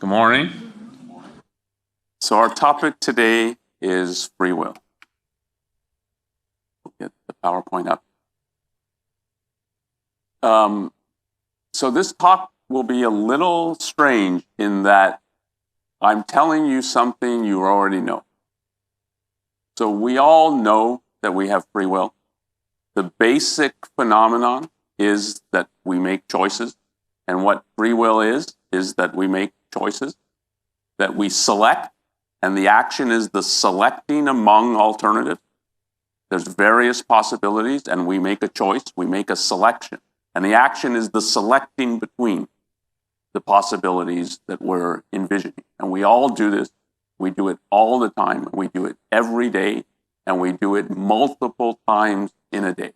Good morning. So our topic today is free will. We'll get the PowerPoint up. So this talk will be a little strange in that I'm telling you something you already know. So we all know that we have free will. The basic phenomenon is that we make choices. And what free will is that we make choices, that we select, and the action is the selecting among alternatives. There's various possibilities, and we make a choice, we make a selection. And the action is the selecting between the possibilities that we're envisioning. And we all do this. We do it all the time. We do it every day, and we do it multiple times in a day.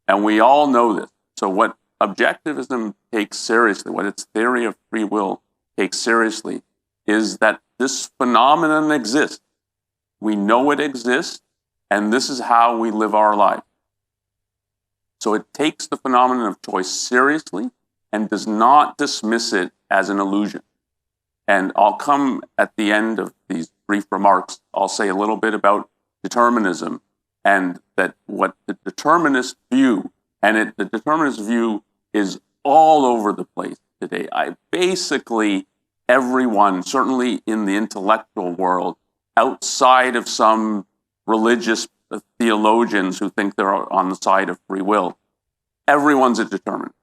And we all know this. So what objectivism takes seriously, what its theory of free will takes seriously, is that this phenomenon exists. We know it exists, and this is how we live our life. So it takes the phenomenon of choice seriously and does not dismiss it as an illusion. And I'll come at the end of these brief remarks, I'll say a little bit about determinism and that what the determinist view, and the determinist view is all over the place today. Basically, everyone, certainly in the intellectual world, outside of some religious theologians who think they're on the side of free will, everyone's a determinist.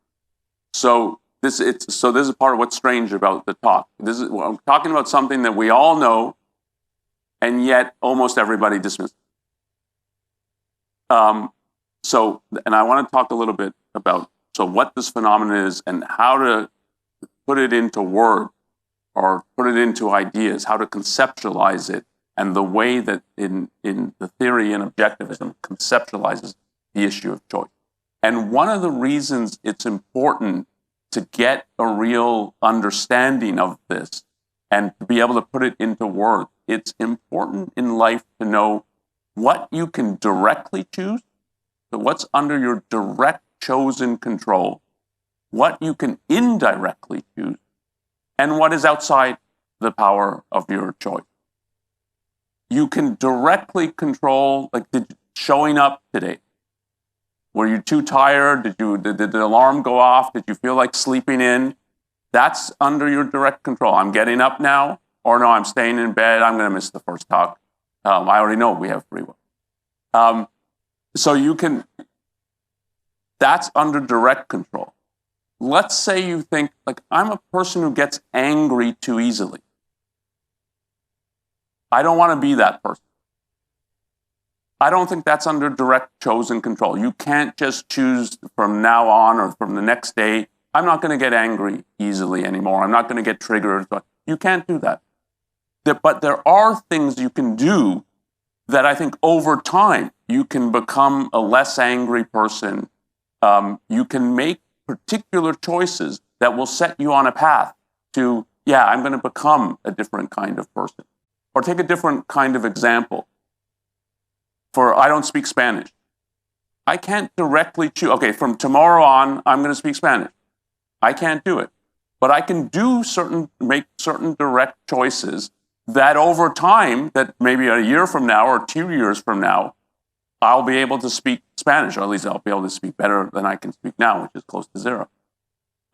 So this is part of what's strange about the talk. I'm talking about something that we all know, and yet almost everybody dismisses. And I want to talk a little bit about what this phenomenon is and how to put it into words or put it into ideas, how to conceptualize it, and the way that in the theory and objectivism conceptualizes the issue of choice. And one of the reasons it's important to get a real understanding of this and to be able to put it into words, it's important in life to know what you can directly choose, so what's under your direct chosen control, what you can indirectly choose, and what is outside the power of your choice. You can directly control, like showing up today. Were you too tired? Did the alarm go off? Did you feel like sleeping in? That's under your direct control. I'm getting up now, or no, I'm staying in bed. I'm going to miss the first talk. I already know we have free will. So you can, that's under direct control. Let's say you think, like, I'm a person who gets angry too easily. I don't want to be that person. I don't think that's under direct chosen control. You can't just choose from now on or from the next day, I'm not going to get angry easily anymore. I'm not going to get triggered. You can't do that. But there are things you can do that I think over time you can become a less angry person. You can make particular choices that will set you on a path to, I'm going to become a different kind of person. Or take a different kind of example. I don't speak Spanish. I can't directly choose, from tomorrow on, I'm going to speak Spanish. I can't do it. But I can make certain direct choices that over time, that maybe a year from now or 2 years from now, I'll be able to speak Spanish, or at least I'll be able to speak better than I can speak now, which is close to zero.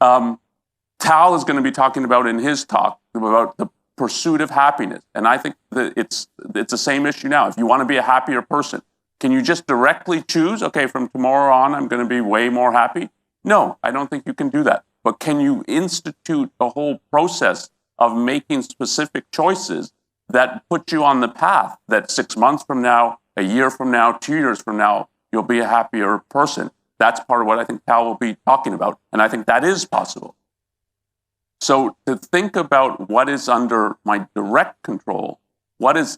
Tal is going to be talking about in his talk about the pursuit of happiness. And I think that it's the same issue now. If you want to be a happier person, can you just directly choose, from tomorrow on, I'm going to be way more happy? No, I don't think you can do that. But can you institute a whole process of making specific choices that put you on the path that 6 months from now, a year from now, 2 years from now, you'll be a happier person? That's part of what I think Tal will be talking about. And I think that is possible. So to think about what is under my direct control, what is,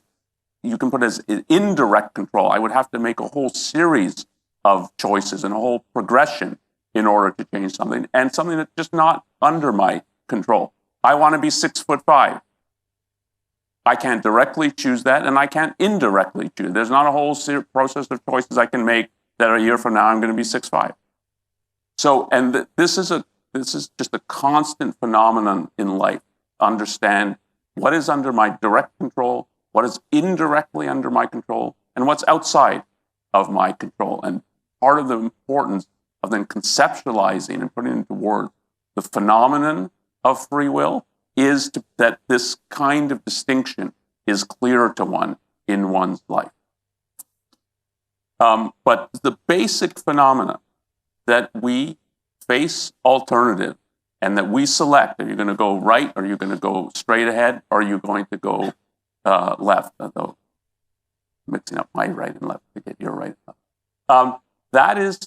you can put as indirect control, I would have to make a whole series of choices and a whole progression in order to change something, and something that's just not under my control. I want to be 6'5". I can't directly choose that, and I can't indirectly choose. There's not a whole process of choices I can make that a year from now I'm going to be 6'5". So, and this is just a constant phenomenon in life. understand what is under my direct control, what is indirectly under my control, and what's outside of my control. And part of the importance of then conceptualizing and putting into words the phenomenon of free will is that this kind of distinction is clear to one in one's life. But the basic phenomena that we face alternative and that we select, are you going to go right, are you going to go straight ahead, or are you going to go left? Although mixing up my right and left to get your right and left. That is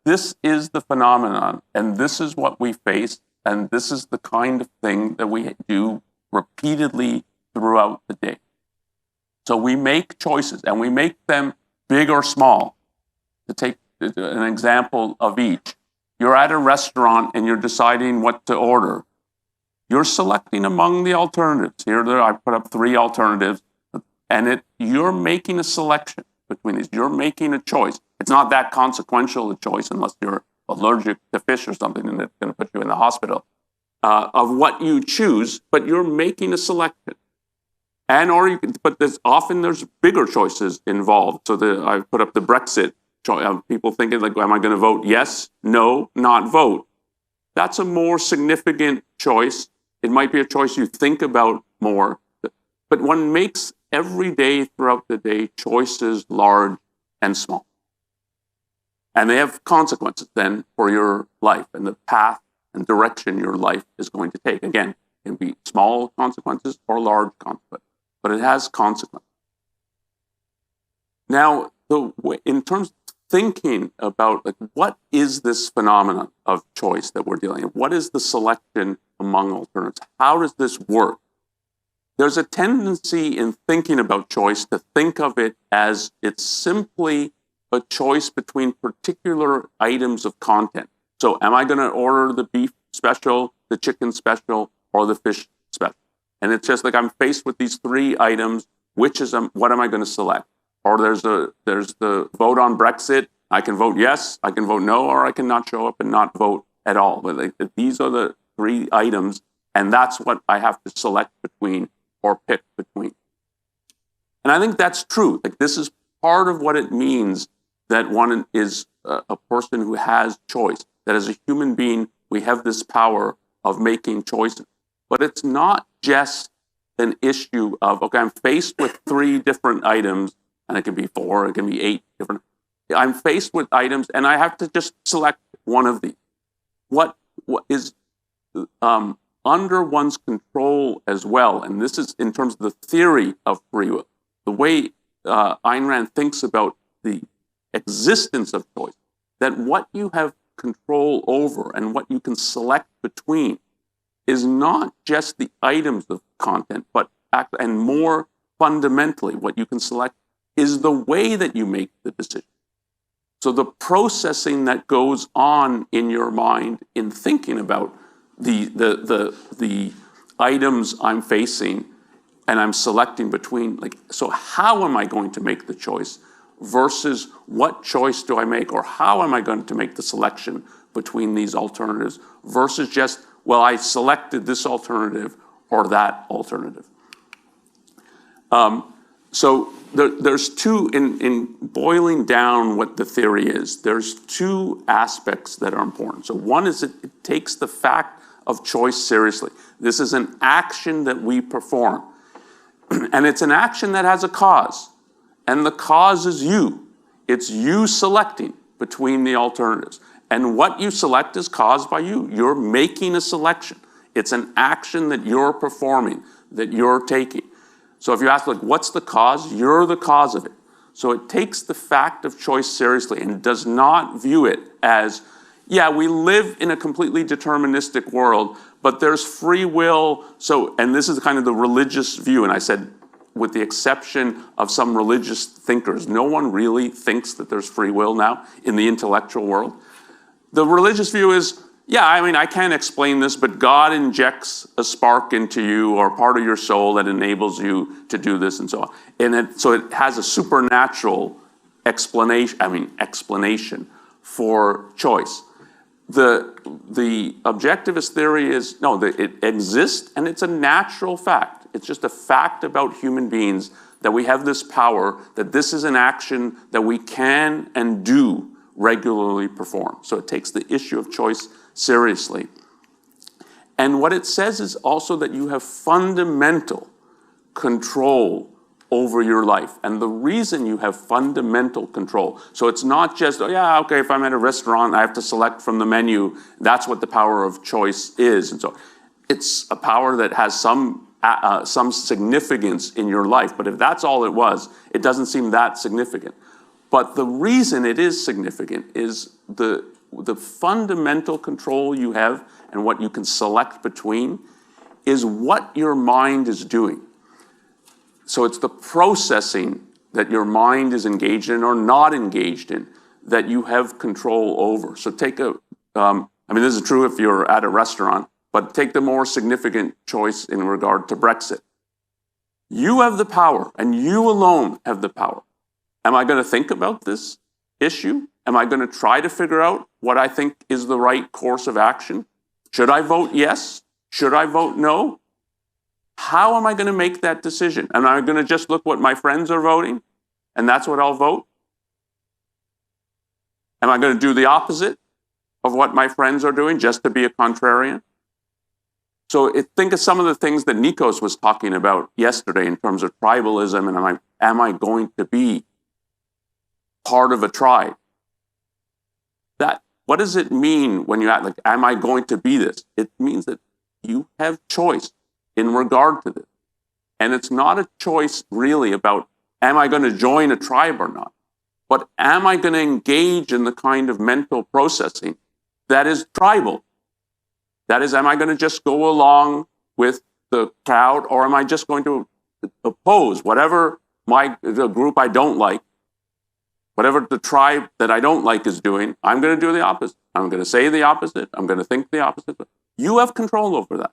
this is the phenomenon, and this is what we face, and this is the kind of thing that we do repeatedly throughout the day. So we make choices, and we make them big or small. To take an example of each, you're at a restaurant and you're deciding what to order. You're selecting among the alternatives. Here, I put up 3 alternatives, and you're making a selection between these. You're making a choice. It's not that consequential a choice unless you're allergic to fish or something and it's going to put you in the hospital, of what you choose, but you're making a selection. But there's bigger choices involved. So I put up the Brexit choice. People thinking like, am I going to vote yes, no, not vote? That's a more significant choice. It might be a choice you think about more, but one makes every day throughout the day choices large and small. And they have consequences then for your life and the path and direction your life is going to take. Again, it can be small consequences or large consequences, but it has consequences. Now, in terms of thinking about what is this phenomenon of choice that we're dealing with? What is the selection among alternatives? How does this work? There's a tendency in thinking about choice to think of it as it's simply a choice between particular items of content. So am I going to order the beef special, the chicken special, or the fish special? And it's just like I'm faced with these 3 items. What am I going to select? Or there's the vote on Brexit. I can vote yes, I can vote no, or I can not show up and not vote at all. But these are the 3 items, and that's what I have to select between or pick between. And I think that's true. This is part of what it means that one is a person who has choice, that as a human being, we have this power of making choices. But it's not just an issue of, okay, I'm faced with 3 different items, and it can be 4, it can be 8 different. I'm faced with items, and I have to just select one of these. What is under one's control as well, and this is in terms of the theory of free will, the way Ayn Rand thinks about the existence of choice, that what you have control over and what you can select between is not just the items of content, and more fundamentally, what you can select is the way that you make the decision. So the processing that goes on in your mind in thinking about the items I'm facing and I'm selecting between, so how am I going to make the choice versus what choice do I make, or how am I going to make the selection between these alternatives versus just, well, I selected this alternative or that alternative. So there's 2, in boiling down what the theory is, there's 2 aspects that are important. So one is it takes the fact of choice seriously. This is an action that we perform. And it's an action that has a cause. And the cause is you. It's you selecting between the alternatives. And what you select is caused by you. You're making a selection. It's an action that you're performing, that you're taking. So if you ask, what's the cause? You're the cause of it. So it takes the fact of choice seriously and does not view it as, yeah, we live in a completely deterministic world, but there's free will. So, and this is kind of the religious view. And I said, with the exception of some religious thinkers, no one really thinks that there's free will now in the intellectual world. The religious view is, yeah, I mean, I can't explain this, but God injects a spark into you or part of your soul that enables you to do this and so on. And so it has a supernatural explanation for choice. the objectivist theory is, no, it exists and it's a natural fact. It's just a fact about human beings that we have this power, that this is an action that we can and do regularly perform. So it takes the issue of choice seriously. And what it says is also that you have fundamental control over your life. And the reason you have fundamental control, so it's not just, oh yeah, okay, if I'm at a restaurant, I have to select from the menu. That's what the power of choice is. And so it's a power that has some significance in your life. But if that's all it was, it doesn't seem that significant. But the reason it is significant is the fundamental control you have and what you can select between is what your mind is doing. So it's the processing that your mind is engaged in or not engaged in that you have control over. So take this is true if you're at a restaurant, but take the more significant choice in regard to Brexit. You have the power, and you alone have the power. Am I going to think about this issue? Am I going to try to figure out what I think is the right course of action? Should I vote yes? Should I vote no? How am I going to make that decision? Am I going to just look what my friends are voting, and that's what I'll vote? Am I going to do the opposite of what my friends are doing just to be a contrarian? So think of some of the things that Nikos was talking about yesterday in terms of tribalism, and am I going to be part of a tribe? What does it mean when you act like, am I going to be this? It means that you have choice in regard to this. And it's not a choice really about, am I going to join a tribe or not? But am I going to engage in the kind of mental processing that is tribal? That is, am I going to just go along with the crowd, or am I just going to oppose whatever the group I don't like, whatever the tribe that I don't like is doing? I'm going to do the opposite. I'm going to say the opposite. I'm going to think the opposite. You have control over that.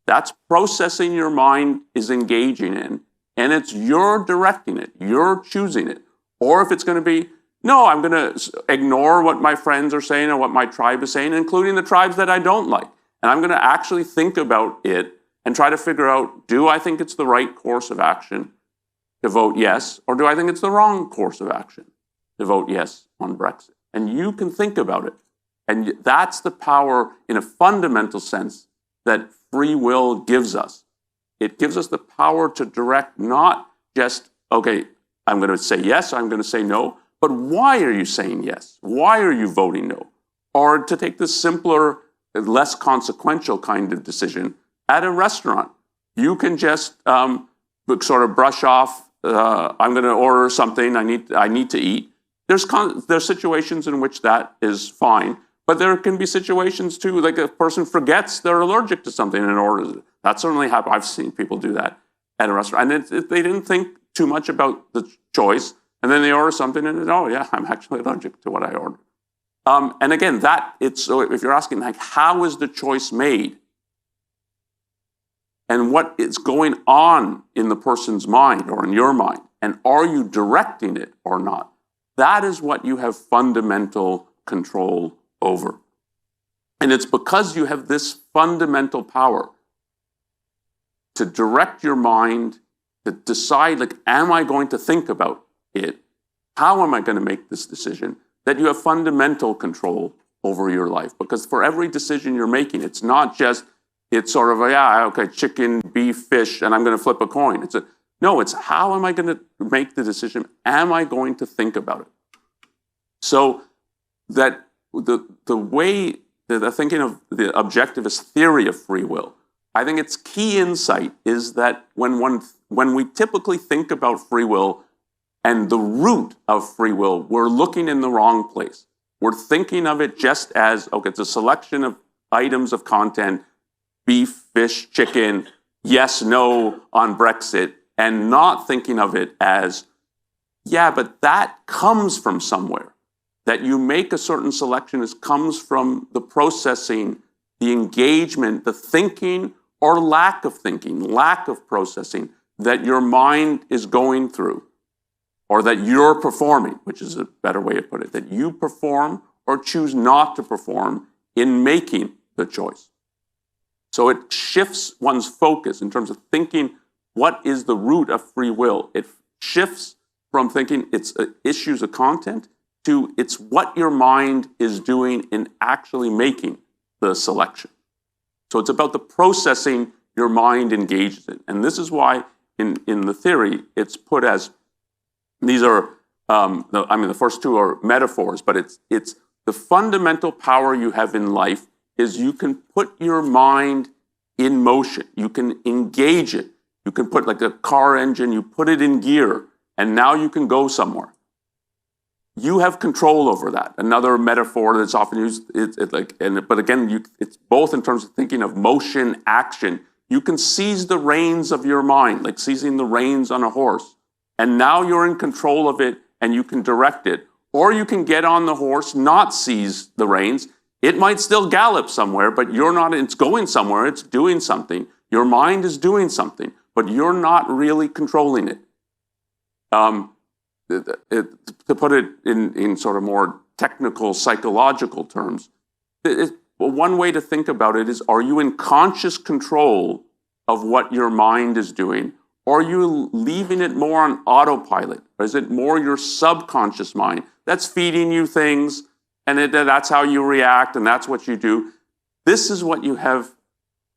That's processing your mind is engaging in, and it's you're directing it. You're choosing it. Or if it's going to be, no, I'm going to ignore what my friends are saying or what my tribe is saying, including the tribes that I don't like. And I'm going to actually think about it and try to figure out, do I think it's the right course of action to vote yes, or do I think it's the wrong course of action to vote yes on Brexit? And you can think about it. And that's the power, in a fundamental sense, that free will gives us. It gives us the power to direct not just, okay, I'm going to say yes, I'm going to say no, but why are you saying yes? Why are you voting no? Or to take the simpler, less consequential kind of decision at a restaurant. You can just sort of brush off, I'm going to order something, I need to eat. There's situations in which that is fine, but there can be situations too, like a person forgets they're allergic to something and orders it. That certainly happens. I've seen people do that at a restaurant. And they didn't think too much about the choice, and then they order something and, oh yeah, I'm actually allergic to what I ordered. And again, so if you're asking, like, how is the choice made? And what is going on in the person's mind or in your mind? And are you directing it or not? That is what you have fundamental control over. And it's because you have this fundamental power to direct your mind, to decide, like, am I going to think about it? How am I going to make this decision? That you have fundamental control over your life. Because for every decision you're making, it's not just, it's sort of, yeah, okay, chicken, beef, fish, and I'm going to flip a coin. It's how am I going to make the decision? Am I going to think about it? So that the way that the thinking of the objectivist theory of free will, I think its key insight is that when we typically think about free will and the root of free will, we're looking in the wrong place. We're thinking of it just as, okay, it's a selection of items of content, beef, fish, chicken, yes, no on Brexit, and not thinking of it as, yeah, but that comes from somewhere. That you make a certain selection comes from the processing, the engagement, the thinking or lack of thinking, lack of processing that your mind is going through, or that you're performing, which is a better way to put it, that you perform or choose not to perform in making the choice. So it shifts one's focus in terms of thinking what is the root of free will. It shifts from thinking it's issues of content to it's what your mind is doing in actually making the selection. So it's about the processing your mind engages in. And this is why in the theory, it's put as, these are, the first two are metaphors, but it's the fundamental power you have in life is you can put your mind in motion. You can engage it. You can put like a car engine, you put it in gear, and now you can go somewhere. You have control over that. Another metaphor that's often used, but again, it's both in terms of thinking of motion, action. You can seize the reins of your mind, like seizing the reins on a horse. And now you're in control of it and you can direct it. Or you can get on the horse, not seize the reins. It might still gallop somewhere, but you're not, it's going somewhere, it's doing something. Your mind is doing something, but you're not really controlling it. To put it in sort of more technical psychological terms, one way to think about it is, are you in conscious control of what your mind is doing? Or are you leaving it more on autopilot? Or is it more your subconscious mind that's feeding you things and that's how you react and that's what you do? This is what you have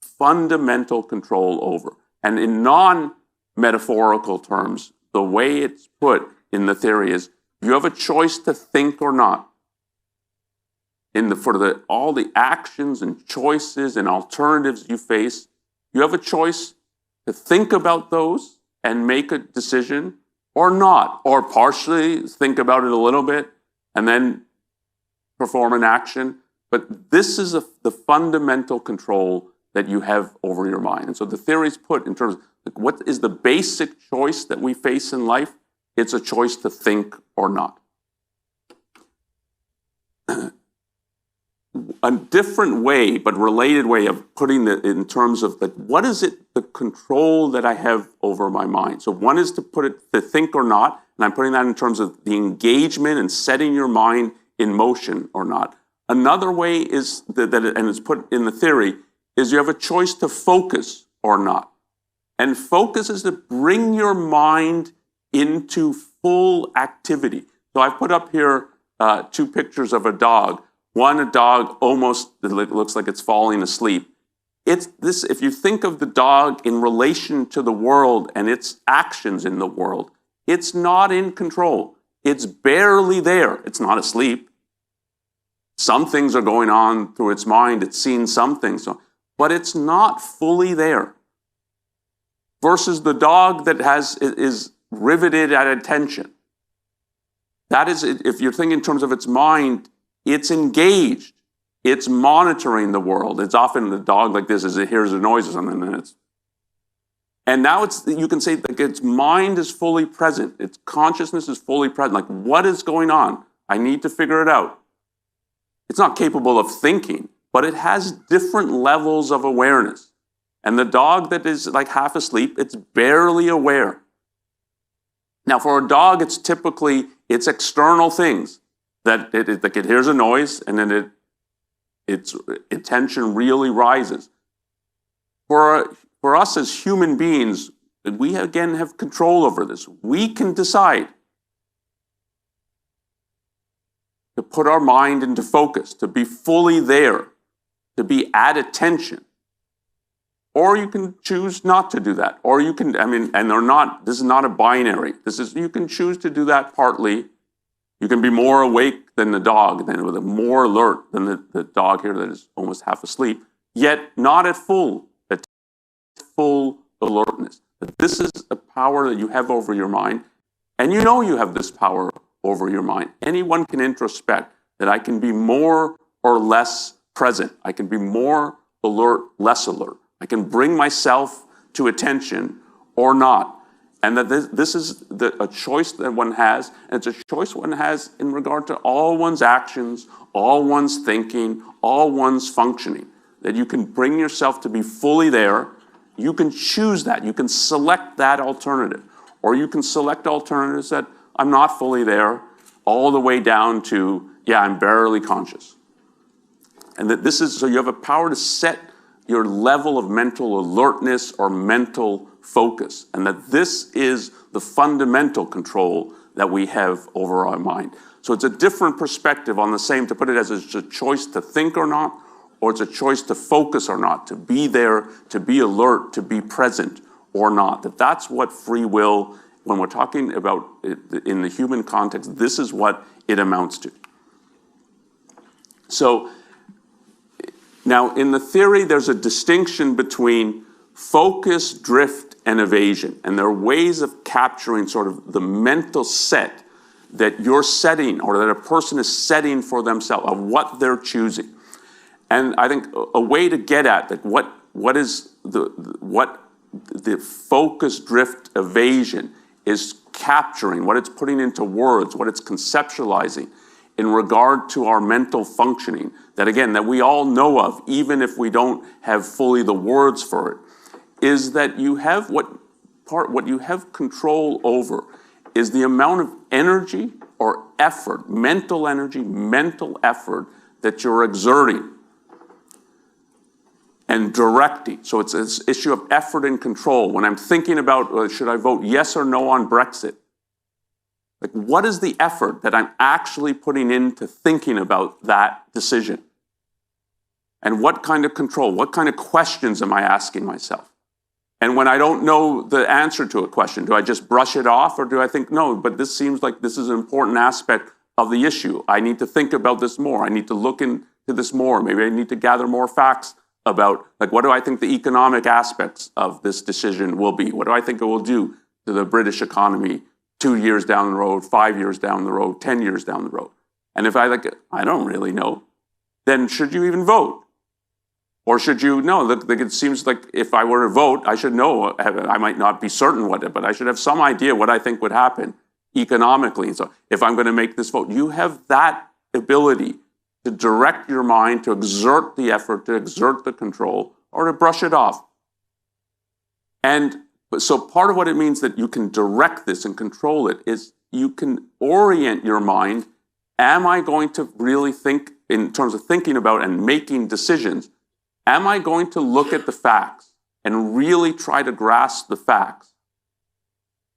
fundamental control over. And in non-metaphorical terms, the way it's put in the theory is you have a choice to think or not. All the actions and choices and alternatives you face, you have a choice to think about those and make a decision or not, or partially think about it a little bit and then perform an action. But this is the fundamental control that you have over your mind. And so the theory is put in terms of like, what is the basic choice that we face in life? It's a choice to think or not. A different way, but related way of putting it in terms of like, what is it, the control that I have over my mind? So one is to put it to think or not, and I'm putting that in terms of the engagement and setting your mind in motion or not. Another way is and it's put in the theory, is you have a choice to focus or not. And focus is to bring your mind into full activity. So I've put up here two pictures of a dog. One, a dog almost looks like it's falling asleep. If you think of the dog in relation to the world and its actions in the world, it's not in control. It's barely there. It's not asleep. Some things are going on through its mind. It's seen some things, but it's not fully there. Versus the dog that is riveted at attention. That is, if you're thinking in terms of its mind, it's engaged. It's monitoring the world. It's often the dog like this, as it hears a noise or something, and now you can say like its mind is fully present. Its consciousness is fully present. Like, what is going on? I need to figure it out. It's not capable of thinking, but it has different levels of awareness. And the dog that is like half asleep, it's barely aware. Now, for a dog, it's typically its external things that it hears a noise and then its attention really rises. For us as human beings, we again have control over this. We can decide to put our mind into focus, to be fully there, to be at attention. Or you can choose not to do that. Or you can, this is not a binary. You can choose to do that partly. You can be more awake than the dog, more alert than the dog here that is almost half asleep, yet not at full alertness. This is a power that you have over your mind, and you know you have this power over your mind. Anyone can introspect that I can be more or less present. I can be more alert, less alert. I can bring myself to attention or not. And that this is a choice that one has, and it's a choice one has in regard to all one's actions, all one's thinking, all one's functioning. That you can bring yourself to be fully there. You can choose that. You can select that alternative. Or you can select alternatives that I'm not fully there, all the way down to, yeah, I'm barely conscious. And that this is, so you have a power to set your level of mental alertness or mental focus. And that this is the fundamental control that we have over our mind. So it's a different perspective on the same, to put it as a choice to think or not, or it's a choice to focus or not, to be there, to be alert, to be present or not. That's what free will, when we're talking about it in the human context, this is what it amounts to. So now in the theory, there's a distinction between focus, drift, and evasion. And there are ways of capturing sort of the mental set that you're setting, or that a person is setting for themselves, of what they're choosing. And I think a way to get at that, what is the focus, drift, evasion is capturing, what it's putting into words, what it's conceptualizing in regard to our mental functioning, that again, that we all know of, even if we don't have fully the words for it, is that you have what you have control over is the amount of energy or effort, mental energy, mental effort that you're exerting and directing. So it's this issue of effort and control. When I'm thinking about should I vote yes or no on Brexit, like what is the effort that I'm actually putting into thinking about that decision? And what kind of control, what kind of questions am I asking myself? And when I don't know the answer to a question, do I just brush it off, or do I think, no, but this seems like this is an important aspect of the issue. I need to think about this more. I need to look into this more. Maybe I need to gather more facts about, like, what do I think the economic aspects of this decision will be? What do I think it will do to the British economy 2 years down the road, 5 years down the road, 10 years down the road? And if I don't really know, then should you even vote? Or should you know? Like it seems like if I were to vote, I should know. I might not be certain what, but I should have some idea what I think would happen economically. So if I'm going to make this vote, you have that ability to direct your mind, to exert the effort, to exert the control, or to brush it off. And so part of what it means that you can direct this and control it is you can orient your mind. Am I going to really think in terms of thinking about and making decisions? Am I going to look at the facts and really try to grasp the facts?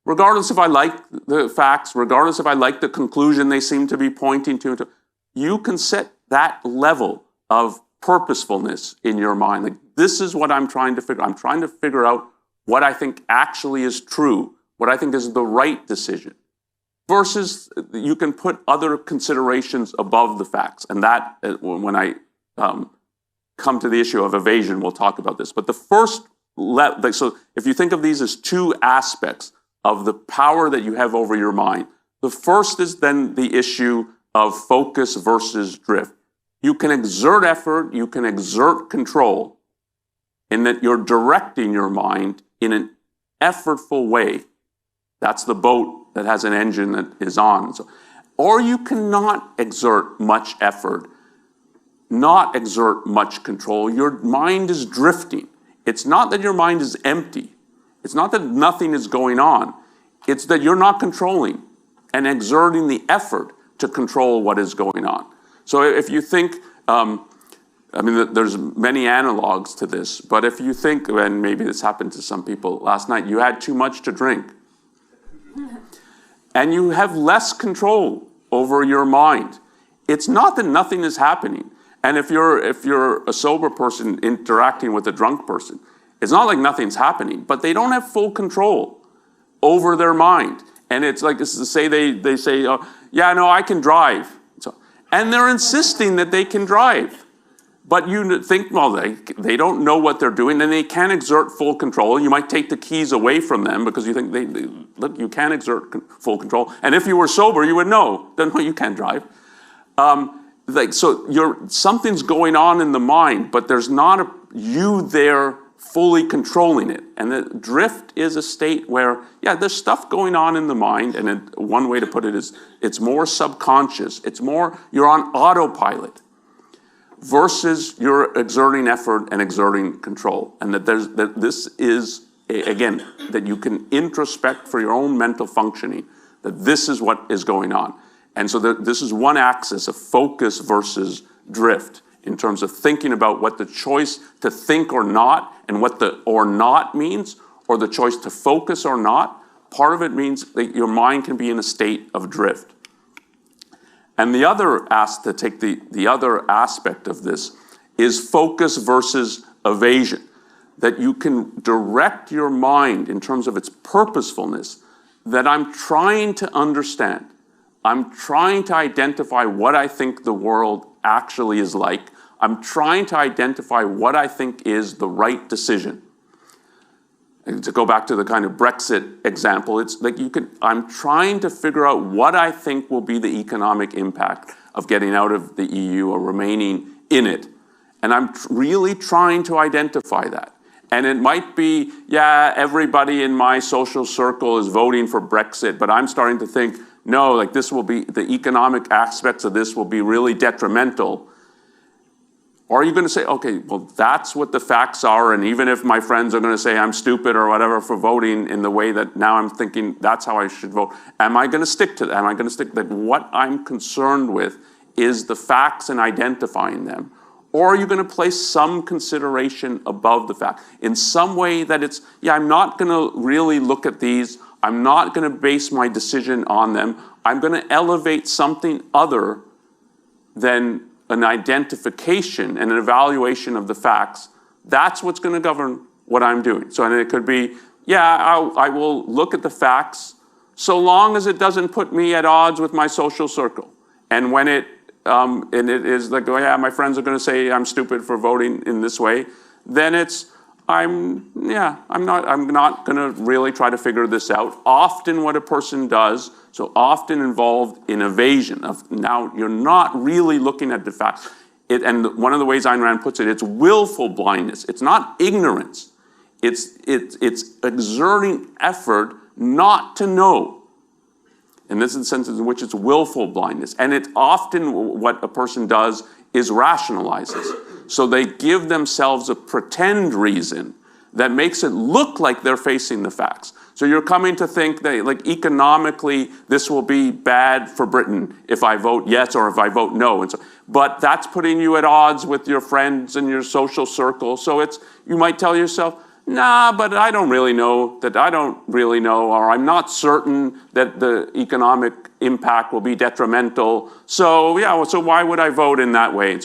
Regardless if I like the facts, regardless if I like the conclusion they seem to be pointing to, you can set that level of purposefulness in your mind. Like, this is what I'm trying to figure out. I'm trying to figure out what I think actually is true, what I think is the right decision. Versus you can put other considerations above the facts. And that, when I come to the issue of evasion, we'll talk about this. But the first, so if you think of these as two aspects of the power that you have over your mind, the first is then the issue of focus versus drift. You can exert effort, you can exert control, in that you're directing your mind in an effortful way. That's the boat that has an engine that is on. So, or you cannot exert much effort, not exert much control. Your mind is drifting. It's not that your mind is empty. It's not that nothing is going on. It's that you're not controlling and exerting the effort to control what is going on. So if you think, there's many analogs to this, but if you think, and maybe this happened to some people last night, you had too much to drink. And you have less control over your mind. It's not that nothing is happening. And if you're a sober person interacting with a drunk person, it's not like nothing's happening, but they don't have full control over their mind. And it's like, this is to say, they say, oh, yeah, no, I can drive. And they're insisting that they can drive. But you think, well, they don't know what they're doing, and they can't exert full control. You might take the keys away from them because you think, look, you can't exert full control. And if you were sober, you would know, then no, you can't drive. So something's going on in the mind, but there's not you there fully controlling it. And the drift is a state where, yeah, there's stuff going on in the mind, and one way to put it is it's more subconscious. It's more, you're on autopilot versus you're exerting effort and exerting control. And that this is, again, that you can introspect for your own mental functioning, that this is what is going on. And so this is one axis of focus versus drift in terms of thinking about what the choice to think or not, and what the or not means, or the choice to focus or not. Part of it means that your mind can be in a state of drift. And the other to take the other aspect of this is focus versus evasion. That you can direct your mind in terms of its purposefulness, that I'm trying to understand. I'm trying to identify what I think the world actually is like. I'm trying to identify what I think is the right decision. And to go back to the kind of Brexit example, it's like I'm trying to figure out what I think will be the economic impact of getting out of the EU or remaining in it. And I'm really trying to identify that. And it might be, yeah, everybody in my social circle is voting for Brexit, but I'm starting to think, no, like this will be, the economic aspects of this will be really detrimental. Or are you going to say, okay, well, that's what the facts are, and even if my friends are going to say I'm stupid or whatever for voting in the way that now I'm thinking that's how I should vote, am I going to stick to that? Am I going to stick that what I'm concerned with is the facts and identifying them? Or are you going to place some consideration above the fact? In some way that it's, yeah, I'm not going to really look at these. I'm not going to base my decision on them. I'm going to elevate something other than an identification and an evaluation of the facts. That's what's going to govern what I'm doing. So, and it could be, yeah, I will look at the facts so long as it doesn't put me at odds with my social circle. And when it is like, oh yeah, my friends are going to say I'm stupid for voting in this way, then it's, I'm not going to really try to figure this out. Often what a person does, so often involved in evasion of, now you're not really looking at the facts. And one of the ways Ayn Rand puts it, it's willful blindness. It's not ignorance. It's exerting effort not to know. And this is the sense in which it's willful blindness. And it's often what a person does is rationalizes. So they give themselves a pretend reason that makes it look like they're facing the facts. So you're coming to think that, like, economically, this will be bad for Britain if I vote yes or if I vote no. And so, but that's putting you at odds with your friends and your social circle. So you might tell yourself, nah, but I don't really know, or I'm not certain that the economic impact will be detrimental. So yeah, well, so why would I vote in that way?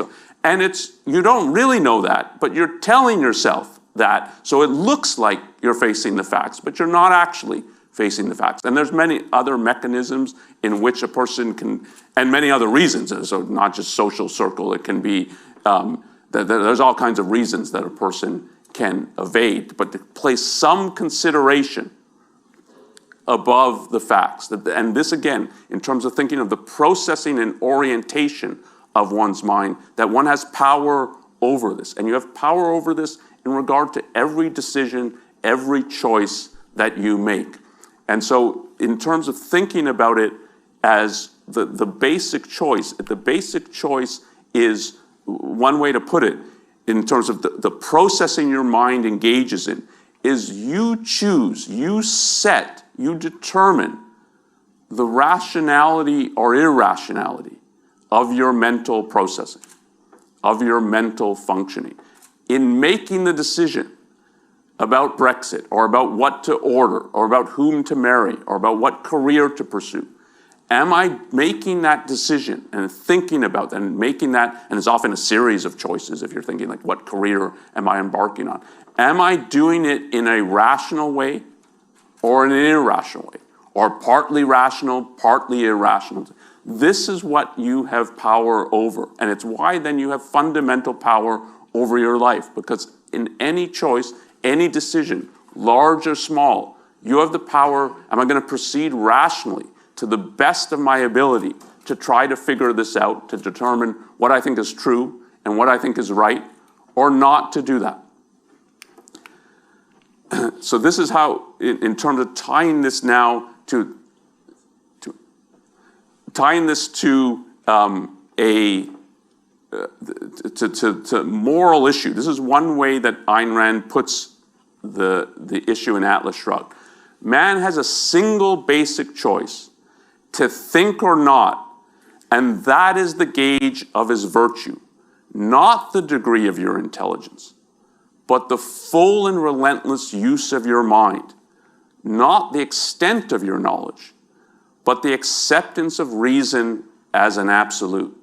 And you don't really know that, but you're telling yourself that. So it looks like you're facing the facts, but you're not actually facing the facts. And there's many other mechanisms in which a person can, and many other reasons, so not just social circle, it can be, there's all kinds of reasons that a person can evade, but to place some consideration above the facts. And this, again, in terms of thinking of the processing and orientation of one's mind, that one has power over this. And you have power over this in regard to every decision, every choice that you make. And so in terms of thinking about it as the basic choice is, one way to put it, in terms of the processing your mind engages in, is you choose, you determine the rationality or irrationality of your mental processing, of your mental functioning. In making the decision about Brexit, or about what to order, or about whom to marry, or about what career to pursue, am I making that decision and thinking about that and making that, and it's often a series of choices if you're thinking like, what career am I embarking on? Am I doing it in a rational way or in an irrational way? Or partly rational, partly irrational? This is what you have power over. And it's why then you have fundamental power over your life. Because in any choice, any decision, large or small, you have the power, am I going to proceed rationally to the best of my ability to try to figure this out, to determine what I think is true and what I think is right, or not to do that. So this is how, in terms of tying this now to moral issue. This is one way that Ayn Rand puts the issue in Atlas Shrugged. Man has a single basic choice: to think or not And that is the gauge of his virtue, not the degree of your intelligence, but the full and relentless use of your mind, not the extent of your knowledge, but the acceptance of reason as an absolute.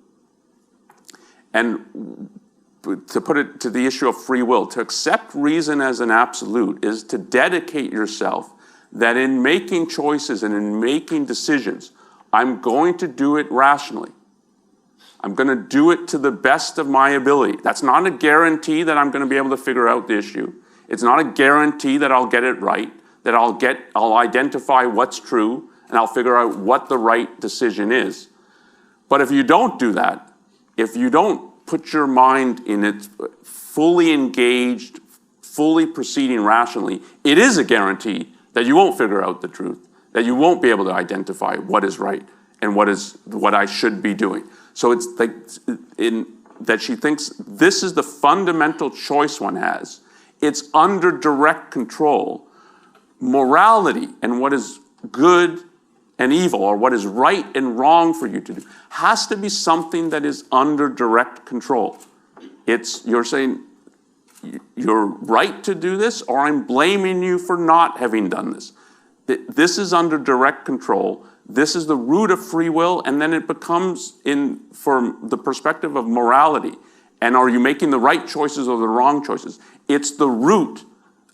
And to put it to the issue of free will, to accept reason as an absolute is to dedicate yourself that in making choices and in making decisions, I'm going to do it rationally. I'm going to do it to the best of my ability. That's not a guarantee that I'm going to be able to figure out the issue. It's not a guarantee that I'll get it right, that I'll identify what's true, and I'll figure out what the right decision is. But if you don't do that, if you don't put your mind in it fully engaged, fully proceeding rationally, it is a guarantee that you won't figure out the truth, that you won't be able to identify what is right and what I should be doing. So it's like that she thinks this is the fundamental choice one has. It's under direct control. Morality and what is good and evil, or what is right and wrong for you to do, has to be something that is under direct control. You're saying, you're right to do this, or I'm blaming you for not having done this. This is under direct control. This is the root of free will, and then it becomes, from the perspective of morality, and are you making the right choices or the wrong choices? It's the root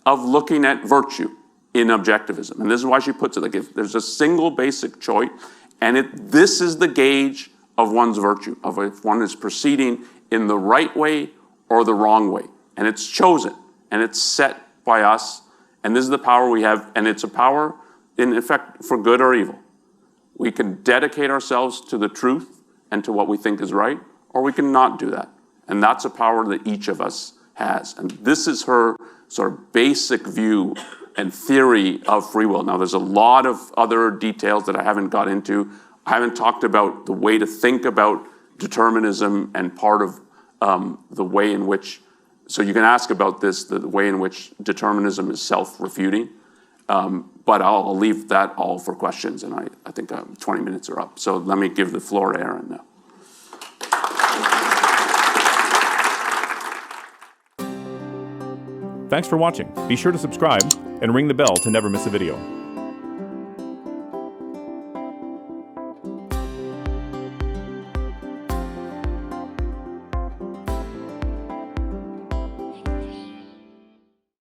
of looking at virtue in objectivism. And this is why she puts it like, if there's a single basic choice, and this is the gauge of one's virtue, of if one is proceeding in the right way or the wrong way. And it's chosen, and it's set by us, and this is the power we have, and it's a power, in effect, for good or evil. We can dedicate ourselves to the truth and to what we think is right, or we can not do that. And that's a power that each of us has. And this is her sort of basic view and theory of free will. Now, there's a lot of other details that I haven't got into. I haven't talked about the way to think about determinism and part of the way in which, so you can ask about this, the way in which determinism is self-refuting, but I'll leave that all for questions, and I think 20 minutes are up. So let me give the floor to Aaron now. Thanks for watching. Be sure to subscribe and ring the bell to never miss a video.